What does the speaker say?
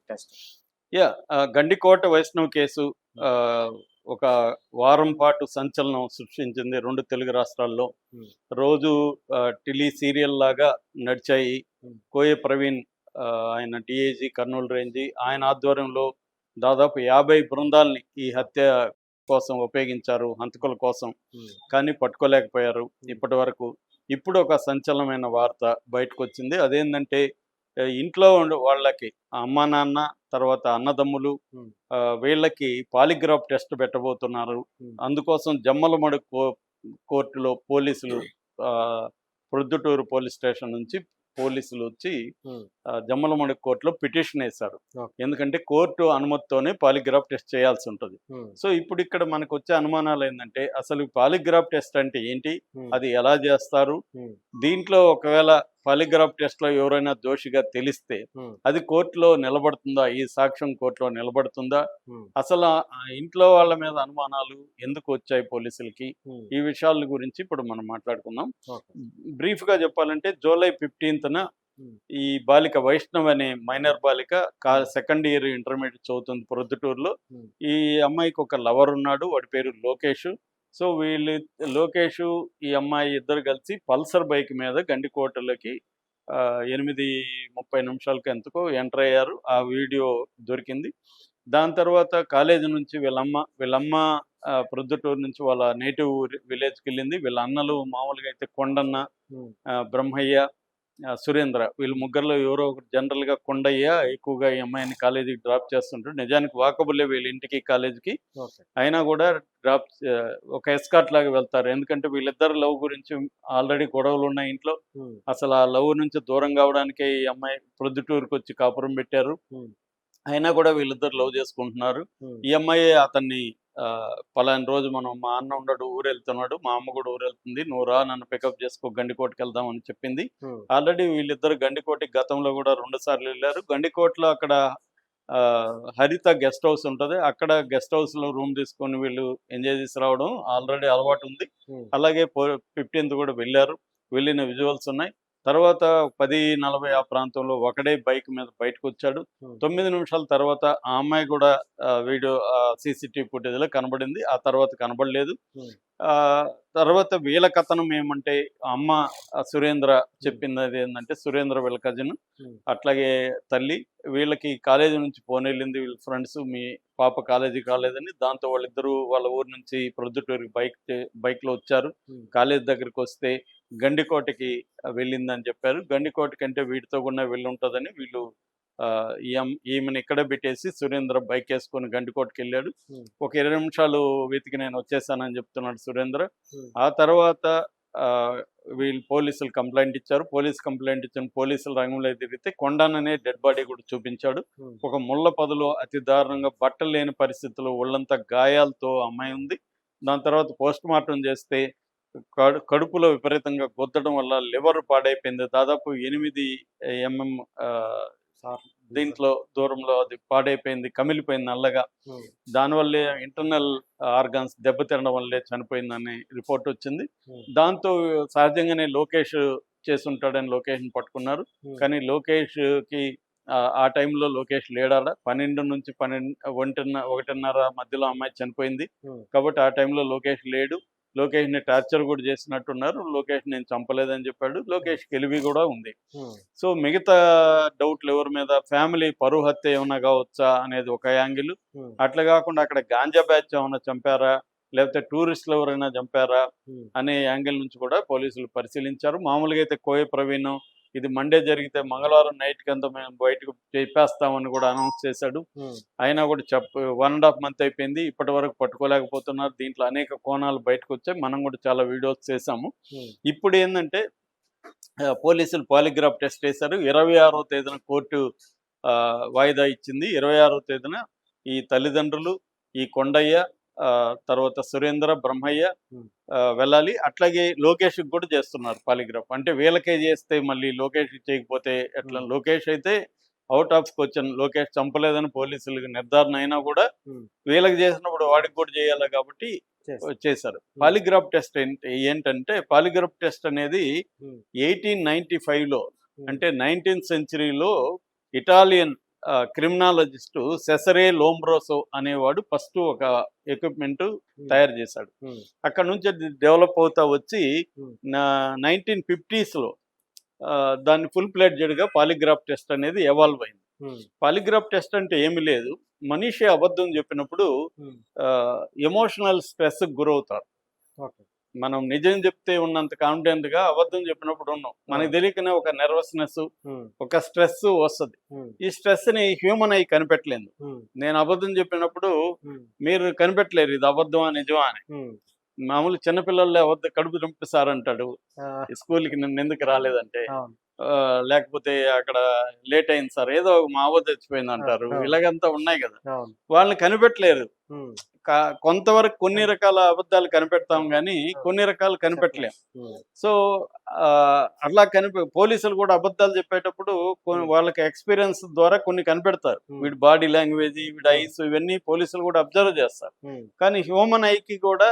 Test? Gandikota Vaishnav case ఒక వారం పాటు సంచలనం సృష్టించింది 2 తెలుగు రాష్ట్రాల్లో. హ్మ్. రోజు టిలీ సీరియల్ లాగా నడిచాయి. హ్మ్. కోయ ప్రవీణ్ ఆయన డీఐజీ కర్నూలు రేంజి, ఆయన ఆధ్వర్యంలో దాదాపు 50 బృందాల్ని ఈ హత్య కోసం ఉపయోగించారు, హంతకుల కోసం. హ్మ్. కానీ పట్టుకోలేకపోయారు ఇప్పటివరకు. ఇప్పుడు ఒక సంచలనమైన వార్త బయటకొచ్చింది. అదేంటంటే ఇంట్లో వాళ్ళకి అమ్మా, నాన్న, తర్వాత అన్నదమ్ములు హ్మ్. వీళ్ళకి పాలిగ్రాఫ్ టెస్ట్ పెట్టబోతున్నారు. హ్మ్. అందుకోసం జమ్మలమడు కోర్టులో పోలీసులు ప్రొద్దుటూరు పోలీస్ స్టేషన్ నుంచి పోలీసులు వచ్చి హ్మ్. జమ్మలమడు కోర్టులో పిటిషన్ వేశారు. ఓకే. ఎందుకంటే కోర్టు అనుమతితోనే పాలిగ్రాఫ్ టెస్ట్ చేయాల్సి ఉంటుంది. హ్మ్. సో ఇప్పుడు ఇక్కడ మనకు వచ్చే అనుమానాలు ఏంటంటే, అసలు పాలిగ్రాఫ్ టెస్ట్ అంటే ఏంటి? హ్మ్. అది ఎలా చేస్తారు? హ్మ్. దీంట్లో ఒకవేళ పాలిగ్రాఫ్ టెస్ట్‌లో ఎవరైనా దోషిగా తెలిస్తే హ్మ్. అది కోర్టులో నిలబడుతుందా? ఈ సాక్ష్యం కోర్టులో నిలబడుతుందా? హ్మ్. అసలు ఇంట్లో వాళ్ళ మీద అనుమానాలు ఎందుకు వచ్చాయి పోలీసులకి? హ్మ్. ఈ విషయాల గురించి ఇప్పుడు మనం మాట్లాడుకుందాం. ఓకే. బ్రీఫ్‌గా చెప్పాలంటే జూలై 15న హ్మ్. ఈ బాలిక వైష్ణవ్ అనే మైనర్ బాలిక హ్మ్. సెకండ్ ఇయర్ ఇంటర్మీడియట్ చదువుతుంది ప్రొద్దుటూరులో. హ్మ్. ఈ అమ్మాయికి ఒక లవర్ ఉన్నాడు. వాడి పేరు లోకేష్. సో లోకేషు, ఈ అమ్మాయి ఇద్దరు కలిసి పల్సర్ బైక్ మీద గండికోటలోకి 8:30 నిమిషాలకో ఎంతకో ఎంటర్ అయ్యారు. ఆ వీడియో దొరికింది. దాని తర్వాత కాలేజీ నుంచి వీళ్ళమ్మ ప్రొద్దుటూరు నుంచి వాళ్ళ నేటివ్ విలేజ్‌కెళ్ళింది. వీళ్ళ అన్నలు మామూలుగా అయితే కొండన్న, హ్మ్. బ్రహ్మయ్య, సురేంద్ర, వీళ్ళు ముగ్గురిలో ఎవరో ఒకరు, జనరల్‌గా కొండయ్య ఎక్కువగా ఈ అమ్మాయిని కాలేజీకి డ్రాప్ చేస్తుంటాడు. నిజానికి వాకబుల్లే వీళ్ళ ఇంటికి, కాలేజీకి. ఓకే. అయినా కూడా ఒక ఎస్కార్ట్ లాగా వెళ్తారు. ఎందుకంటే వీళ్ళిద్దరు లవ్ గురించి ఆల్రెడీ గొడవలున్నాయి ఇంట్లో. హ్మ్. అసలు ఆ లవ్ నుంచి దూరం కావడానికే ఈ అమ్మాయి ప్రొద్దుటూరుకొచ్చి కాపురం పెట్టారు. హ్మ్. అయినా కూడా వీళ్ళిద్దరు లవ్ చేసుకుంటున్నారు. హ్మ్. ఈ అమ్మాయే అతన్ని పలానా రోజు మా అన్న ఉండడు, ఊరెళ్తున్నాడు. మా అమ్మ కూడా ఊరెళ్తుంది. నువ్వు రా, నన్ను పికప్ చేసుకో, గండికోటకెళ్దాం అని చెప్పింది. హ్మ్. ఆల్రెడీ వీళ్ళిద్దరు గండికోటకి గతంలో కూడా 2 సార్లు వెళ్లారు. గండికోటలో అక్కడ హరిత గెస్ట్ హౌస్ ఉంటది. అక్కడ గెస్ట్ హౌస్‌లో రూమ్ తీసుకొని వీళ్ళు ఎంజాయ్ చేసి రావడం ఆల్రెడీ అలవాటుంది. హ్మ్. అలాగే 15థ్ కూడా వెళ్లారు. వెళ్ళిన విజువల్స్ ఉన్నాయి. తర్వాత 10:40 ఆ ప్రాంతంలో ఒకడే బైక్ మీద బయటకొచ్చాడు. హ్మ్. 9 నిమిషాల తర్వాత ఆ అమ్మాయి కూడా వీడియో సీసీటీవీ ఫుటేజ్‌లో కనబడింది. ఆ తర్వాత కనబడలేదు. హ్మ్. తర్వాత వీళ్ళ కథనం ఏమంటే, అమ్మ సురేంద్ర హ్మ్. చెప్పిందది ఏందంటే, సురేంద్ర వీళ్ళ కజిన్. హ్మ్. అట్లాగే తల్లి, వీళ్ళకి కాలేజీ నుంచి ఫోనెళ్ళింది వీళ్ళ ఫ్రెండ్స్, మీ పాప కాలేజీకి రాలేదని. దాంతో వాళ్ళిద్దరూ వాళ్ళ ఊరు నుంచి ప్రొద్దుటూరుకి బైక్‌లో వచ్చారు. హ్మ్. కాలేజీ దగ్గరికొస్తే గండికోటకి వెళ్ళిందని చెప్పారు. గండికోటకంటే వీటితో కూడా వెళ్ళుంటదని వీళ్ళు ఈమెను ఇక్కడే పెట్టేసి సురేంద్ర బైకేసుకొని గండికోటకెళ్ళాడు. హ్మ్. ఒక 20 నిమిషాలు వెతికి నేను వచ్చేసానని చెప్తున్నాడు సురేంద్ర. హ్మ్. ఆ తర్వాత ఆహ్, వీళ్ళు పోలీసులు కంప్లెయింట్ ఇచ్చారు. కంప్లెయింట్ ఇచ్చిన పోలీసులు రంగంలోకి దిగితే కొండన్ననే డెడ్ బాడీ కూడా చూపించాడు. హ్మ్. ఒక ముళ్ళ పొదలో అతి దారుణంగా బట్టలు లేని పరిస్థితిలో ఒళ్ళంతా గాయాలతో అమ్మాయి ఉంది. దాని తర్వాత పోస్ట్‌మార్టం చేస్తే కడుపులో విపరీతంగా గుద్దడం వల్ల లివర్ పాడైపోయింది. దాదాపు 8 ఎంఎం ఆహ్, సార్. దీంట్లో దూరంలో అది పాడైపోయింది. కమిలిపోయింది నల్లగా. హ్మ్. దానివల్లే ఇంటర్నల్ ఆర్గాన్స్ దెబ్బతినడం వల్లే చనిపోయిందని రిపోర్ట్ వచ్చింది. హ్మ్. దాంతో సహజంగానే లోకేష్ చేసుంటాడని లోకేష్‌ని పట్టుకున్నారు. హ్మ్. కానీ లోకేష్‌కి ఆ టైంలో లోకేష్ లేడాడ. 12 నుంచి 1:30 మధ్యలో అమ్మాయి చనిపోయింది. హ్మ్. కాబట్టి ఆ టైంలో లోకేష్ లేడు. లోకేష్‌ని టార్చర్ కూడా చేసినట్టున్నారు. లోకేష్ నేను చంపలేదని చెప్పాడు. హ్మ్. లోకేష్‌కి ఎలివి కూడా ఉంది. హ్మ్. సో, మిగతా డౌట్‌లు ఎవరి మీద, ఫ్యామిలీ పరువు హత్య ఏమన్నా కావచ్చా అనేది ఒక యాంగిల్. హ్మ్. అట్లా కాకుండా అక్కడ గాంజా బ్యాచ్ ఏమన్నా చంపారా? లేకపోతే టూరిస్టులు ఎవరైనా చంపారా? హ్మ్. అనే యాంగిల్ నుంచి కూడా పోలీసులు పరిశీలించారు. మామూలుగా అయితే కోయ ప్రవీణ్ ఇది మండే జరిగితే మంగళవారం నైట్‌కంతా మేము బయటకు చెప్పేస్తామని కూడా అనౌన్స్ చేశాడు. హ్మ్. అయినా కూడా 1 ½ మంత్ అయిపోయింది. ఇప్పటివరకు పట్టుకోలేకపోతున్నారు. దీంట్లో అనేక కోణాలు బయటకొచ్చాయి. మనం కూడా చాలా వీడియోస్ చేశాము. హ్మ్. ఇప్పుడేందంటే పోలీసులు పాలిగ్రాఫ్ టెస్ట్ చేశారు. 26వ తేదీన కోర్టు వాయిదా ఇచ్చింది. 26వ తేదీన ఈ తల్లిదండ్రులు, ఈ కొండయ్య, తర్వాత సురేంద్ర, బ్రహ్మయ్య హ్మ్. వెళ్ళాలి. అట్లాగే లోకేష్‌కి కూడా చేస్తున్నారు పాలిగ్రాఫ్. అంటే వీళ్ళకే చేస్తే మళ్ళీ లోకేష్‌కి చేయకపోతే ఎట్లా? హ్మ్. లోకేష్ అయితే ఔట్ ఆఫ్ క్వెషన్. లోకేష్ చంపలేదని పోలీసులకి నిర్ధారణ అయినా కూడా హ్మ్. వీళ్ళకి చేసినప్పుడు వాడికి కూడా చేయాలి కాబట్టి చేస్తారు. చేశారు. హ్మ్. పాలిగ్రాఫ్ టెస్ట్ ఏంటంటే పాలిగ్రాఫ్ టెస్ట్ అనేది హ్మ్. 1895లో, హ్మ్. అంటే 19థ్ సెంచరీలో ఇటాలియన్ క్రిమినాలజిస్టు సెసరే లోంబ్రోసో అనేవాడు ఫస్ట్ ఒక ఎక్విప్మెంట్ తయారు చేశాడు. అక్కడ నుంచి అది డెవలప్ అవుతా వచ్చి 1950s దాన్ని ఫుల్ ప్లెడ్జెడ్గా పాలిగ్రాఫ్ టెస్ట్ అనేది ఎవాల్వ్ అయింది. పాలిగ్రాఫ్ టెస్ట్ అంటే ఏమి లేదు, మనిషి అబద్ధం చెప్పినప్పుడు ఎమోషనల్ స్ట్రెస్కి గురవుతారు. మనం నిజం చెప్తే ఉన్నంత కాన్ఫిడెంట్ గా అబద్ధం చెప్పినప్పుడు ఉన్నాం, మనకి తెలియకనే ఒక నెర్వస్నెస్, ఒక స్ట్రెస్ వస్తుంది. ఈ స్ట్రెస్ ని హ్యూమన్ అయి కనిపెట్టలేదు. నేను అబద్ధం చెప్పినప్పుడు మీరు కనిపెట్టలేరు ఇది అబద్ధమా నిజమా అని. మామూలు చిన్నపిల్లల్లో అబద్ధం కడుపు చంపిస్తారంటాడు స్కూల్కి నిన్న ఎందుకు రాలేదంటే, లేకపోతే అక్కడ లేట్ అయింది సార్, ఏదో మా అవ్వ తెచ్చిపోయింది అంటారు. ఇలాగంతా ఉన్నాయి కదా, వాళ్ళని కనిపెట్టలేరు. కొంతవరకు కొన్ని రకాల అబద్ధాలు కనిపెడతాం కానీ కొన్ని రకాలు కనిపెట్టలేం. సో అట్లా పోలీసులు కూడా అబద్ధాలు చెప్పేటప్పుడు వాళ్ళకి ఎక్స్పీరియన్స్ ద్వారా కొన్ని కనిపెడతారు. వీడి బాడీ లాంగ్వేజ్, వీడి ఐస్, ఇవన్నీ పోలీసులు కూడా అబ్జర్వ్ చేస్తారు. కానీ హ్యూమన్ ఐకి కూడా